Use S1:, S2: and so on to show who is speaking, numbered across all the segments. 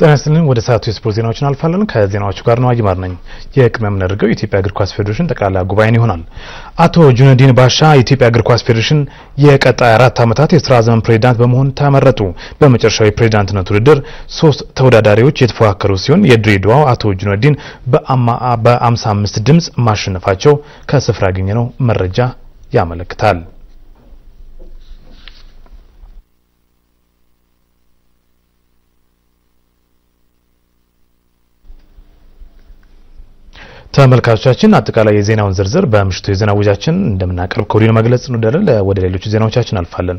S1: ጤናስልን ወደ ሰዓቱ የስፖርት ዜናዎችን አልፋለን። ከዜናዎቹ ጋር ነው አጅማር ነኝ። የቅድሚያ የምናደርገው የኢትዮጵያ እግር ኳስ ፌዴሬሽን ጠቅላላ ጉባኤን ይሆናል። አቶ ጁነዲን ባሻ የኢትዮጵያ እግር ኳስ ፌዴሬሽን የቀጣይ 4 ዓመታት የሥራ ዘመን ፕሬዝዳንት በመሆን ተመረጡ። በመጨረሻው የፕሬዝዳንትነት ውድድር 3 ተወዳዳሪዎች የተፎካከሩ ሲሆን የድሬዳዋው አቶ ጁነዲን በ55 ድምጽ ማሸነፋቸው ከስፍራ ያገኘነው መረጃ ያመለክታል። ተመልካቾቻችን አጠቃላይ የዜናውን ዝርዝር በምሽቱ የዜና ወጃችን እንደምናቀርብ ኮሪን መግለጽ ነው። ወደ ሌሎች ዜናዎቻችን አልፋለን።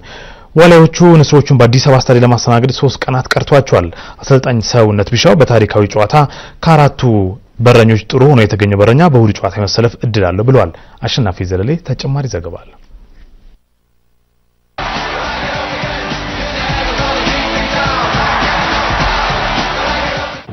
S1: ዋሊያዎቹ ንስሮቹን በአዲስ አበባ ስታዲየም ለማስተናገድ 3 ቀናት ቀርቷቸዋል። አሰልጣኝ ሰውነት ቢሻው በታሪካዊ ጨዋታ ከአራቱ በረኞች ጥሩ ሆኖ የተገኘው በረኛ በሁሉ ጨዋታ የመሰለፍ እድል አለው ብለዋል። አሸናፊ ዘለሌ ተጨማሪ ዘገባ አለ።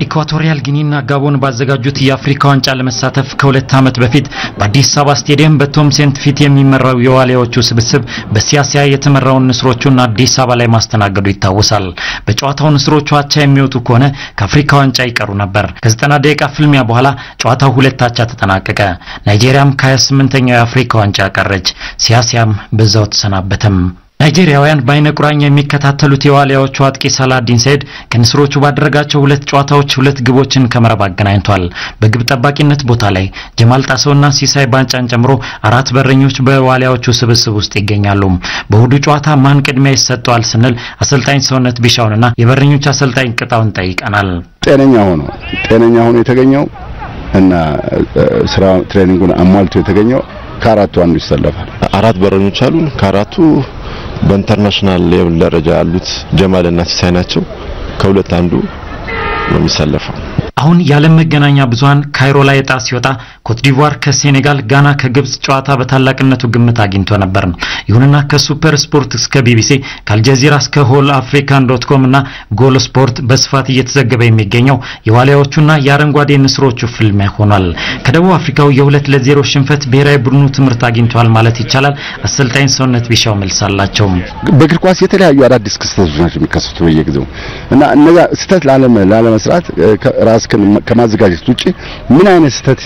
S2: ኢኳቶሪያል ጊኒና ጋቦን ባዘጋጁት የአፍሪካ ዋንጫ ለመሳተፍ ከ2 ዓመት በፊት በአዲስ አበባ ስታዲየም በቶም ሴንት ፊት የሚመራው የዋሊያዎቹ ስብስብ በሲያሲያ የተመራውን ንስሮቹን አዲስ አበባ ላይ ማስተናገዱ ይታወሳል። በጨዋታው ንስሮቹ አቻ የሚወጡ ከሆነ ከአፍሪካ ዋንጫ ይቀሩ ነበር። ከ90 ደቂቃ ፍልሚያ በኋላ ጨዋታው 2 አቻ ተጠናቀቀ። ናይጄሪያም ከ28ኛው የአፍሪካ ዋንጫ ቀረች። ሲያሲያም በዛው ተሰናበተም። ናይጄሪያውያን ባይነቁራኛ የሚከታተሉት የዋሊያዎቹ አጥቂ ሳላዲን ሰይድ ከንስሮቹ ባደረጋቸው 2 ጨዋታዎች 2 ግቦችን ከመረብ አገናኝቷል። በግብ ጠባቂነት ቦታ ላይ ጀማል ጣሰውና ሲሳይ ባንጫን ጨምሮ 4 በረኞች በዋሊያዎቹ ስብስብ ውስጥ ይገኛሉ። በሁሉ ጨዋታ ማን ቅድሚያ ይሰጠዋል ስንል አሰልጣኝ ሰውነት ቢሻውንና የበረኞች አሰልጣኝ ቅጣውን ጠይቀናል።
S3: ጤነኛ ሆኖ የተገኘው እና ስራ ትሬኒንጉን አሟልቶ የተገኘው ከአራቱ አንዱ ይሰለፋል። 4 በረኞች አሉን። ከአራቱ በኢንተርናሽናል ሌቭል ደረጃ ያሉት ጀማልና ሲሳይ ናቸው። ከሁለት አንዱ ነው የሚሰለፈው።
S2: አሁን ያለም መገናኛ ብዙሃን ካይሮ ላይ ዕጣ ሲወጣ ኮትዲቯር ከሴኔጋል፣ ጋና ከግብጽ ጨዋታ በታላቅነቱ ግምት አግኝቶ ነበር። ይሁንና ከሱፐር ስፖርት እስከ ቢቢሲ ከአልጀዚራ እስከ ሆል አፍሪካን.com እና ጎል ስፖርት በስፋት እየተዘገበ የሚገኘው የዋሊያዎቹና የአረንጓዴ ንስሮቹ ፍልሚያ ሆኗል። ከደቡብ አፍሪካው የ2-0 ሽንፈት ብሔራዊ ቡድኑ ትምህርት አግኝቷል ማለት ይቻላል። አሰልጣኝ ሰውነት ቢሻው መልሳላቸው።
S3: በእግር ኳስ የተለያዩ አዳዲስ ክስተቶች ናቸው የሚከሰቱ በየጊዜው እና እነዛ ስህተት ላለመስራት ራስ ከማዘጋጀት ውጪ ምን አይነት ስህተት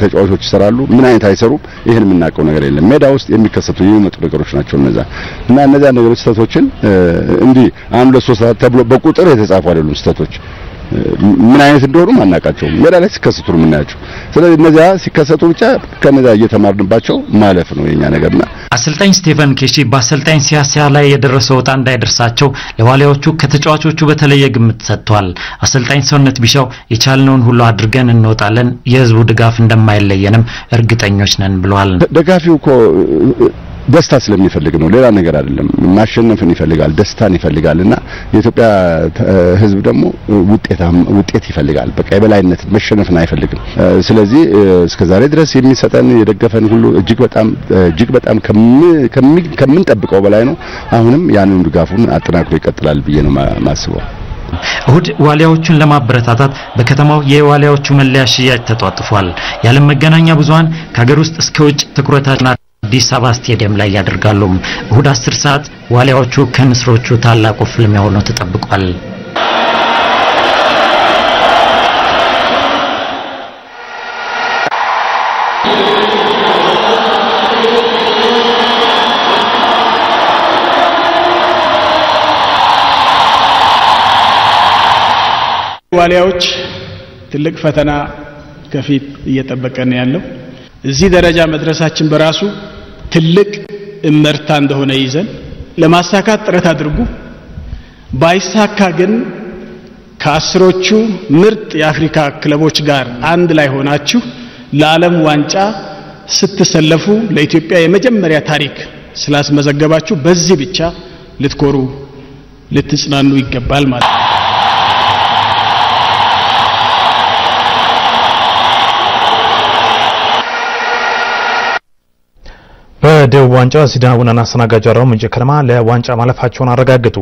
S3: ተጫዋቾች ይሰራሉ፣ ምን አይነት አይሰሩም፣ ይሄን የምናውቀው ነገር የለም። ሜዳ ውስጥ የሚከሰቱ የሚመጡ ነገሮች ናቸው እነዛ ነገሮች ስህተቶችን እንዲህ 1-2-3 ተብሎ በቁጥር የተጻፉ አይደሉም። ስህተቶች ምን አይነት እንደሆኑ ማናቃቸው ሜዳ ላይ ሲከሰቱ ነው የምናያቸው። ስለዚህ እነዛ ሲከሰቱ ብቻ ከነዛ እየተማርንባቸው ማለፍ ነው የኛ ነገርና
S2: አሰልጣኝ ስቴቨን ኬሺ በአሰልጣኝ ሲያሲያ ላይ የደረሰው ዕጣ እንዳይደርሳቸው ለዋሊያዎቹ ከተጫዋቾቹ በተለየ ግምት ሰጥቷል። አሰልጣኝ ሰውነት ቢሻው የቻልነውን ሁሉ አድርገን እንወጣለን፣ የህዝቡ ድጋፍ እንደማይለየንም እርግጠኞች ነን ብለዋል።
S3: ደጋፊው እኮ ደስታ ስለሚፈልግ ነው፣ ሌላ ነገር አይደለም። ማሸነፍን ይፈልጋል፣ ደስታን ይፈልጋልና የኢትዮጵያ ህዝብ ደግሞ ውጤት ይፈልጋል። በቃ የበላይነት መሸነፍን አይፈልግም። ስለዚህ እስከዛሬ ድረስ የሚሰጠን የደገፈን ሁሉ እጅግ በጣም ከምንጠብቀው በላይ ነው። አሁንም ያንን ድጋፉን አጠናክሮ ይቀጥላል ብዬ ነው ማስበው።
S2: እሁድ ዋሊያዎቹን ለማበረታታት በከተማው የዋሊያዎቹ መለያ ሽያጭ ተጧጥፏል። ያለም መገናኛ ብዙሃን ከሀገር ውስጥ እስከ ውጭ ትኩረታቸውን አዲስ አበባ ስታዲየም ላይ ያደርጋሉ። እሁድ 10 ሰዓት ዋሊያዎቹ ከንስሮቹ ታላቁ ፍልሚያ ሆኖ ተጠብቋል።
S4: ዋሊያዎች ትልቅ ፈተና ከፊት እየጠበቀን ያለው እዚህ ደረጃ መድረሳችን በራሱ ትልቅ እመርታ እንደሆነ ይዘን ለማሳካት ጥረት አድርጉ። ባይሳካ ግን ከአስሮቹ ምርጥ የአፍሪካ ክለቦች ጋር አንድ ላይ ሆናችሁ ለዓለም ዋንጫ ስትሰለፉ ለኢትዮጵያ የመጀመሪያ ታሪክ ስላስመዘገባችሁ በዚህ ብቻ ልትኮሩ ልትጽናኑ ይገባል ማለት ነው።
S1: በደቡብ ዋንጫ ሲዳማ ቡናና አስተናጋጁ አርባ ምንጭ ከነማ ለዋንጫ ማለፋቸውን አረጋገጡ።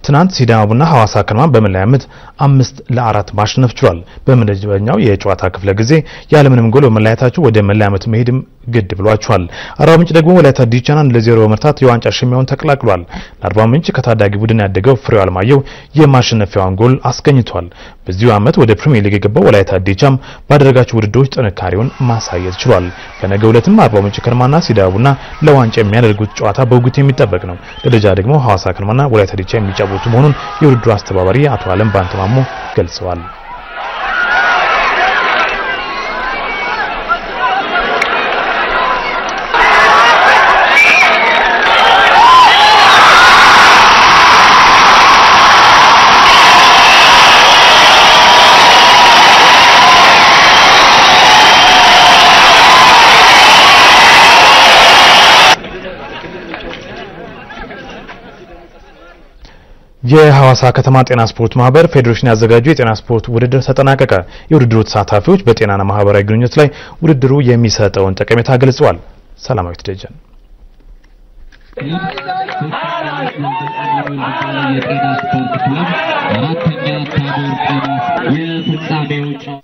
S1: ትናንት ሲዳማ ቡና ሐዋሳ ከነማ በመለያ ምት 5-4 ማሸነፍ ችሏል። በመደበኛው የጨዋታ ክፍለ ጊዜ ያለምንም ጎል በመለያየታቸው ወደ መለያ ምት መሄድም ግድ ብሏቸዋል። አርባ ምንጭ ደግሞ ወላይታ ዲቻን 1-0 በመርታት የዋንጫ ሽሚያውን ተቀላቅሏል። አርባ ምንጭ ከታዳጊ ቡድን ያደገው ፍሬው አልማየሁ የማሸነፊያውን ጎል አስገኝቷል። በዚሁ ዓመት ወደ ፕሪሚየር ሊግ የገባው ወላይታ ዲቻም ባደረጋቸው ውድድሮች ጥንካሬውን ማሳየት ችሏል። በነገው ዕለትም አርባ ምንጭ ከነማና ሲዳማ ቡና ለዋንጫ የሚያደርጉት ጨዋታ በጉጉት የሚጠበቅ ነው። ደረጃ ደግሞ ሐዋሳ ከነማና ወላይታ ዲቻ የሚጫወቱ መሆኑን የውድድሩ አስተባባሪ አቶ አለም ባንተማሞ ገልጸዋል። የሐዋሳ ከተማ ጤና ስፖርት ማህበር ፌዴሬሽን ያዘጋጀው የጤና ስፖርት ውድድር ተጠናቀቀ። የውድድሩ ተሳታፊዎች በጤናና ማህበራዊ ግንኙነት ላይ ውድድሩ የሚሰጠውን ጠቀሜታ ገልጸዋል። ሰላማዊት ደጀን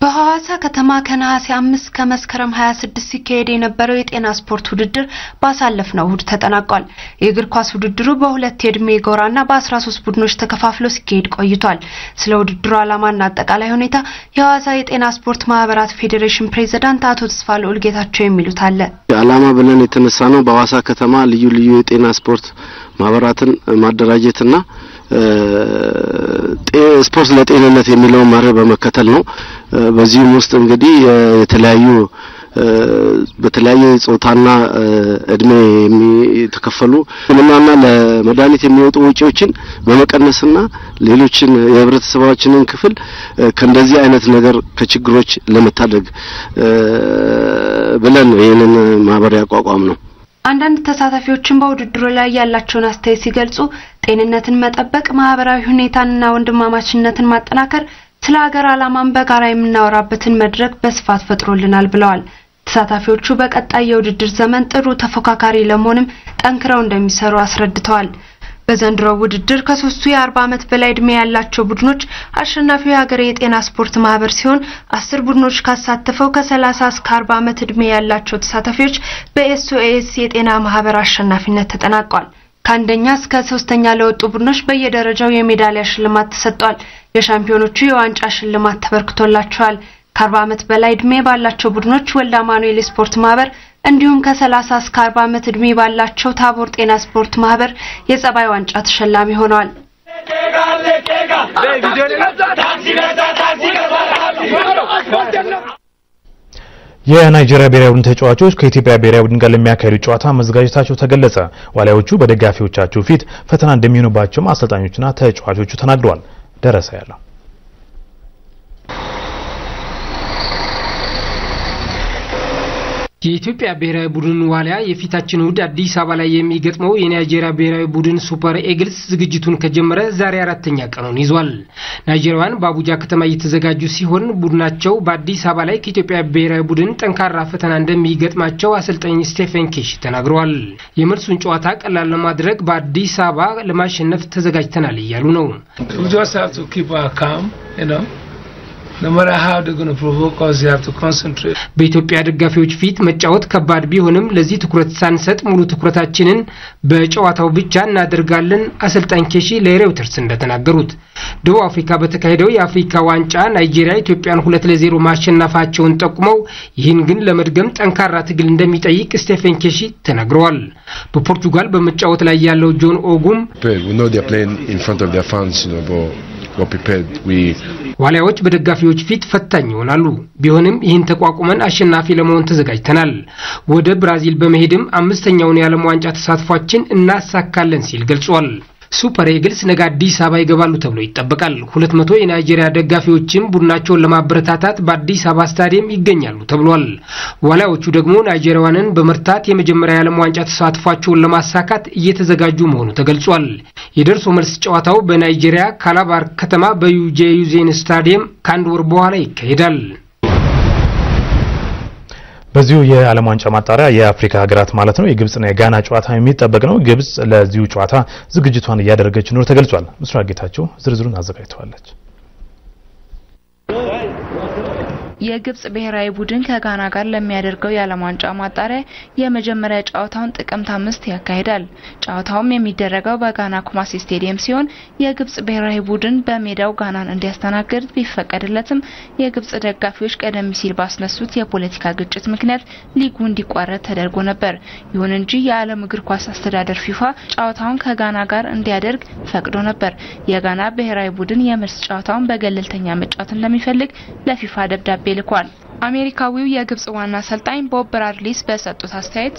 S5: በሐዋሳ ከተማ ከነሐሴ 5 ከመስከረም 26 ሲካሄድ የነበረው የጤና ስፖርት ውድድር ባሳለፍነው እሁድ ተጠናቋል። የእግር ኳስ ውድድሩ በሁለት የዕድሜ ጎራና በ13 ቡድኖች ተከፋፍሎ ሲካሄድ ቆይቷል። ስለ ውድድሩ ዓላማና አጠቃላይ ሁኔታ የሐዋሳ የጤና ስፖርት ማህበራት ፌዴሬሽን ፕሬዝዳንት አቶ ተስፋለው ኡልጌታቸው የሚሉት አለ።
S6: ዓላማ ብለን የተነሳነው በሐዋሳ ከተማ ልዩ ልዩ የጤና ስፖርት ማህበራትን ማደራጀትና ስፖርት ለጤንነት የሚለው መርህ በመከተል ነው። በዚህም ውስጥ እንግዲህ የተለያዩ በተለያየ ጾታና እድሜ የሚተከፈሉ ለማና ለመድኃኒት የሚወጡ ወጪዎችን በመቀነስና ሌሎችን የህብረተሰባችንን ክፍል ከእንደዚህ አይነት ነገር ከችግሮች ለመታደግ ብለን ይሄንን ማህበር ያቋቋም ነው።
S5: አንዳንድ ተሳታፊዎችን በውድድሩ ላይ ያላቸውን አስተያየት ሲገልጹ ጤንነትን መጠበቅ፣ ማህበራዊ ሁኔታንና ወንድማማችነትን ማጠናከር ስለ ሀገር ዓላማን በጋራ የምናወራበትን መድረክ በስፋት ፈጥሮልናል ብለዋል። ተሳታፊዎቹ በቀጣይ የውድድር ዘመን ጥሩ ተፎካካሪ ለመሆንም ጠንክረው እንደሚሰሩ አስረድተዋል። በዘንድሮው ውድድር ከ3 የ40 ዓመት በላይ እድሜ ያላቸው ቡድኖች አሸናፊው የሀገር የጤና ስፖርት ማህበር ሲሆን 10 ቡድኖች ካሳተፈው ከ30 እስከ 40 ዓመት እድሜ ያላቸው ተሳታፊዎች በኤስኦኤስ የጤና ማህበር አሸናፊነት ተጠናቋል። ከአንደኛ እስከ 3ኛ ለወጡ ቡድኖች በየደረጃው የሜዳሊያ ሽልማት ተሰጥቷል። የሻምፒዮኖቹ የዋንጫ ሽልማት ተበርክቶላቸዋል። ከ40 ዓመት በላይ እድሜ ባላቸው ቡድኖች ወልደ አማኑኤል ስፖርት ማህበር እንዲሁም ከ30 እስከ 40 ዓመት እድሜ ባላቸው ታቦር ጤና ስፖርት ማህበር የጸባይ ዋንጫ ተሸላሚ ሆነዋል።
S1: የናይጄሪያ ብሔራዊ ቡድን ተጫዋቾች ከኢትዮጵያ ብሔራዊ ቡድን ጋር ለሚያካሂዱ ጨዋታ መዘጋጀታቸው ተገለጸ። ዋሊያዎቹ በደጋፊዎቻቸው ፊት ፈተና እንደሚሆኑባቸው አሰልጣኞችና ተጫዋቾቹ ተናግረዋል። ደረሰ ያለው
S7: የኢትዮጵያ ብሔራዊ ቡድን ዋሊያ የፊታችን እሁድ አዲስ አበባ ላይ የሚገጥመው የናይጄሪያ ብሔራዊ ቡድን ሱፐር ኤግልስ ዝግጅቱን ከጀመረ ዛሬ 4ኛ ቀኑን ይዟል። ናይጄሪያውያን በአቡጃ ከተማ እየተዘጋጁ ሲሆን ቡድናቸው በአዲስ አበባ ላይ ከኢትዮጵያ ብሔራዊ ቡድን ጠንካራ ፈተና እንደሚገጥማቸው አሰልጣኝ ስቴፈን ኬሽ ተናግረዋል። የመልሱን ጨዋታ ቀላል ለማድረግ በአዲስ አበባ ለማሸነፍ ተዘጋጅተናል እያሉ ነው።
S8: No matter how they're going to provoke us, you have to concentrate.
S7: በኢትዮጵያ ደጋፊዎች ፊት መጫወት ከባድ ቢሆንም ለዚህ ትኩረት ሳንሰጥ ሙሉ ትኩረታችንን በጨዋታው ብቻ እናደርጋለን። አሰልጣኝ ኬሺ ለሬውተርስ እንደተናገሩት ደቡብ አፍሪካ በተካሄደው የአፍሪካ ዋንጫ ናይጄሪያ ኢትዮጵያን 2-0 ማሸነፋቸውን ጠቁመው ይህን ግን ለመድገም ጠንካራ ትግል እንደሚጠይቅ ስቴፈን ኬሺ ተናግረዋል። በፖርቱጋል በመጫወት ላይ ያለው ጆን ኦጉም
S3: we know they're playing in front of their fans, but we're prepared.
S7: ዋሊያዎች በደጋፊዎች ፊት ፈታኝ ይሆናሉ። ቢሆንም ይህን ተቋቁመን አሸናፊ ለመሆን ተዘጋጅተናል። ወደ ብራዚል በመሄድም 5ኛውን የዓለም ዋንጫ ተሳትፏችን እናሳካለን ሲል ገልጿል። ሱፐር ኤግልስ ነገ አዲስ አበባ ይገባሉ ተብሎ ይጠበቃል። 200 የናይጄሪያ ደጋፊዎችም ቡድናቸውን ለማበረታታት በአዲስ አበባ ስታዲየም ይገኛሉ ተብሏል። ዋሊያዎቹ ደግሞ ናይጄሪያውያንን በመርታት የመጀመሪያ የዓለም ዋንጫ ተሳትፏቸውን ለማሳካት እየተዘጋጁ መሆኑ ተገልጿል። የደርሶ መልስ ጨዋታው በናይጄሪያ ካላባር ከተማ በዩጄዩዜን ስታዲየም ከአንድ ወር በኋላ ይካሄዳል።
S1: በዚሁ የዓለም ዋንጫ ማጣሪያ የአፍሪካ ሀገራት ማለት ነው የግብጽና የጋና ጨዋታ የሚጠበቅ ነው። ግብጽ ለዚሁ ጨዋታ ዝግጅቷን እያደረገች ነው ተገልጿል። ምስራቅ ጌታቸው ዝርዝሩን አዘጋጅተዋለች።
S9: የግብጽ ብሔራዊ ቡድን ከጋና ጋር ለሚያደርገው የዓለም ዋንጫ ማጣሪያ የመጀመሪያ ጨዋታውን ጥቅምት 5 ያካሂዳል። ጨዋታውም የሚደረገው በጋና ኩማሲ ስቴዲየም ሲሆን የግብጽ ብሔራዊ ቡድን በሜዳው ጋናን እንዲያስተናግድ ቢፈቀድለትም የግብጽ ደጋፊዎች ቀደም ሲል ባስነሱት የፖለቲካ ግጭት ምክንያት ሊጉ እንዲቋረጥ ተደርጎ ነበር። ይሁን እንጂ የዓለም እግር ኳስ አስተዳደር ፊፋ ጨዋታውን ከጋና ጋር እንዲያደርግ ፈቅዶ ነበር። የጋና ብሔራዊ ቡድን የመልስ ጨዋታውን በገለልተኛ መጫወት እንደሚፈልግ ለፊፋ ደብዳቤ ልኳል። አሜሪካዊው የግብጽ ዋና አሰልጣኝ ቦብ ብራድሊስ በሰጡት አስተያየት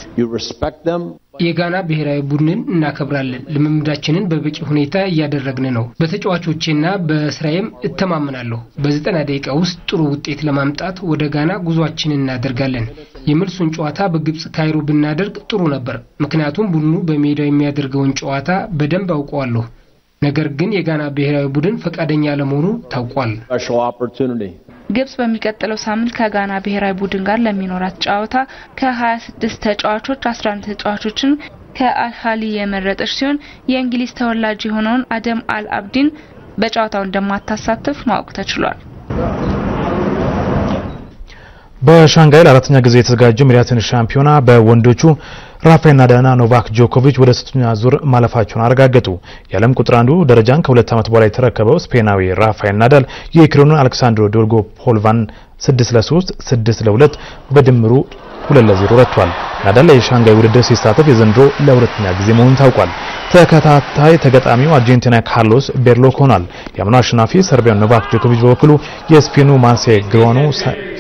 S7: የጋና ብሔራዊ ቡድንን እናከብራለን፣ ልምምዳችንን በበቂ ሁኔታ እያደረግን ነው፣ በተጫዋቾቼና በስራዬም እተማመናለሁ። በ90 ደቂቃ ውስጥ ጥሩ ውጤት ለማምጣት ወደ ጋና ጉዟችንን እናደርጋለን። የመልሱን ጨዋታ በግብጽ ካይሮ ብናደርግ ጥሩ ነበር፣ ምክንያቱም ቡድኑ በሜዳው የሚያደርገውን ጨዋታ በደንብ አውቀዋለሁ። ነገር ግን የጋና ብሔራዊ ቡድን ፈቃደኛ ለመሆኑ ታውቋል።
S9: ግብጽ በሚቀጥለው ሳምንት ከጋና ብሔራዊ ቡድን ጋር ለሚኖራት ጨዋታ ከ26 ተጫዋቾች 11 ተጫዋቾችን ከአልሃሊ የመረጠች ሲሆን የእንግሊዝ ተወላጅ የሆነውን አደም አልአብዲን በጨዋታው እንደማታሳትፍ ማወቅ ተችሏል።
S1: በሻንጋይ ለአራተኛ ጊዜ የተዘጋጀው ሚሊያትን ሻምፒዮና በወንዶቹ ራፋኤል ናዳልና ኖቫክ ጆኮቪች ወደ ሶስተኛ ዙር ማለፋቸውን አረጋገጡ። የዓለም ቁጥር 1 ደረጃን ከ2 ዓመት በኋላ የተረከበው ስፔናዊ ራፋኤል ናዳል የዩክሬኑን አሌክሳንድሮ ዶልጎፖልቫን 6-3 6-2 በድምሩ 2-0 ረቷል። ናዳል የሻንጋይ ውድድር ሲሳተፍ የዘንድሮ ለሁለተኛ ጊዜ መሆኑን ታውቋል። ተከታታይ ተገጣሚው አርጀንቲና ካርሎስ ቤርሎክ ሆኗል። የአምናው አሸናፊ ሰርቢያው ኖቫክ ጆኮቪች በበኩሉ የስፔኑ ማርሴሎኑ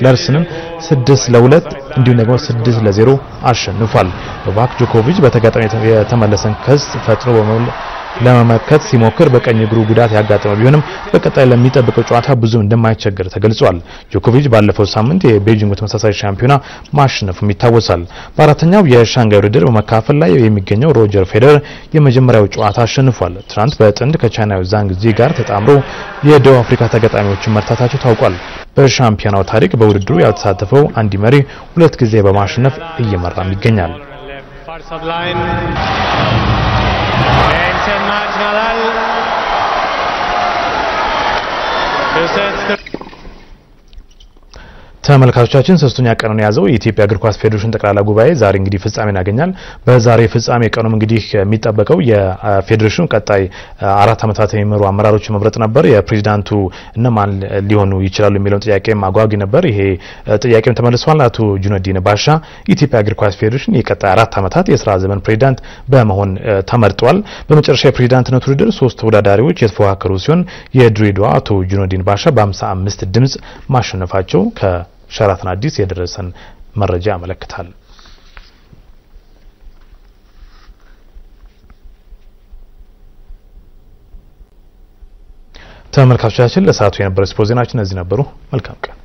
S1: ለርስንን 6-2 እንዲሁም ደግሞ 6-0 አሸንፏል። ኖቫክ ጆኮቪች በተጋጣሚ የተመለሰን ክስ ፈጥኖ ለመመከት ሲሞክር በቀኝ እግሩ ጉዳት ያጋጠመው ቢሆንም በቀጣይ ለሚጠብቀው ጨዋታ ብዙ እንደማይቸገር ተገልጿል። ጆኮቪች ባለፈው ሳምንት የቤጂንግ ተመሳሳይ ሻምፒዮና ማሸነፉም ይታወሳል። በአራተኛው የሻንጋይ ውድድር በመካፈል ላይ የሚገኘው ሮጀር ፌዴረር የመጀመሪያው ጨዋታ አሸንፏል። ትናንት በጥንድ ከቻይናው ዛንግ ዚ ጋር ተጣምሮ የደቡብ አፍሪካ ተጋጣሚዎችን መርታታቸው ታውቋል። በሻምፒዮናው ታሪክ በውድድሩ ያልተሳተፈው አንዲ መሪ 2 ጊዜ በማሸነፍ እየመራም ይገኛል። ተመልካቾቻችን ሶስተኛ ቀኑን ያዘው የኢትዮጵያ እግር ኳስ ፌዴሬሽን ጠቅላላ ጉባኤ ዛሬ እንግዲህ ፍጻሜን ያገኛል። በዛሬ ፍጻሜ ቀኑም እንግዲህ የሚጠበቀው የፌዴሬሽኑ ቀጣይ 4 ዓመታት የሚመሩ አመራሮች መምረጥ ነበር። የፕሬዝዳንቱ እነማን ሊሆኑ ይችላሉ የሚለው ጥያቄም አጓጊ ነበር። ይሄ ጥያቄም ተመልሷል። አቶ ጁነዲን ባሻ የኢትዮጵያ እግር ኳስ ፌዴሬሽን የቀጣይ 4 ዓመታት የሥራ ዘመን ፕሬዝዳንት በመሆን ተመርጧል። በመጨረሻ የፕሬዝዳንትነት ውድድር 3 ተወዳዳሪዎች የተፎካከሩ ሲሆን የድሬዳዋ አቶ ጁነዲን ባሻ በ55 ድምጽ ማሸነፋቸው ሸራተን አዲስ የደረሰን መረጃ ያመለክታል። ተመልካቾቻችን ለሰዓቱ የነበረው ስፖርት ዜናችን እዚህ ነበሩ። መልካም ቀን።